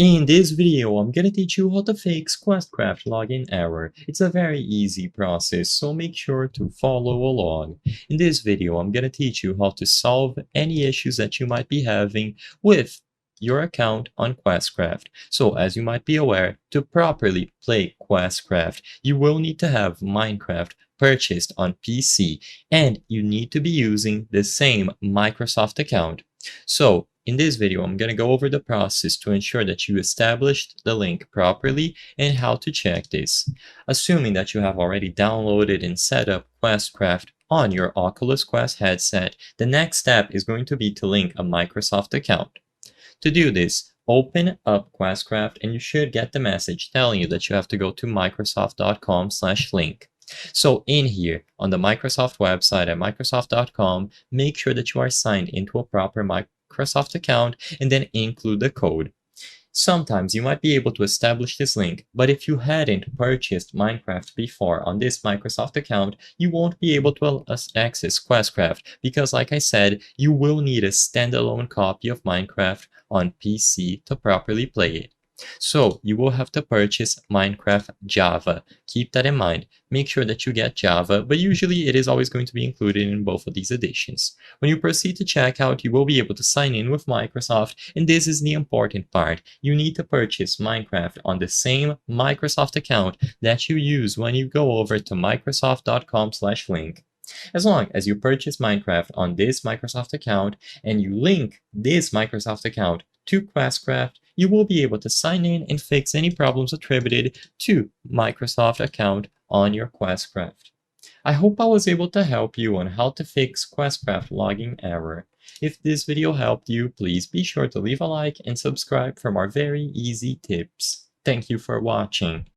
In this video, I'm gonna teach you how to fix Questcraft login error. It's a very easy process, so make sure to follow along. In this video, I'm gonna teach you how to solve any issues that you might be having with your account on Questcraft. So as you might be aware, to properly play Questcraft, you will need to have Minecraft purchased on PC, and you need to be using the same Microsoft account. So in this video, I'm going to go over the process to ensure that you established the link properly and how to check this. Assuming that you have already downloaded and set up Questcraft on your Oculus Quest headset, the next step is going to be to link a Microsoft account. To do this, open up Questcraft and you should get the message telling you that you have to go to microsoft.com/link. So in here, on the Microsoft website at microsoft.com, make sure that you are signed into a proper Microsoft account and then include the code. Sometimes you might be able to establish this link, but if you hadn't purchased Minecraft before on this Microsoft account, you won't be able to access Questcraft because, like I said, you will need a standalone copy of Minecraft on PC to properly play it. So you will have to purchase Minecraft Java. Keep that in mind. Make sure that you get Java, but usually it is always going to be included in both of these editions. When you proceed to checkout, you will be able to sign in with Microsoft, and this is the important part. You need to purchase Minecraft on the same Microsoft account that you use when you go over to microsoft.com/link. As long as you purchase Minecraft on this Microsoft account and you link this Microsoft account to Questcraft, you will be able to sign in and fix any problems attributed to Microsoft account on your Questcraft. I hope I was able to help you on how to fix Questcraft login error. If this video helped you, please be sure to leave a like and subscribe for more very easy tips. Thank you for watching.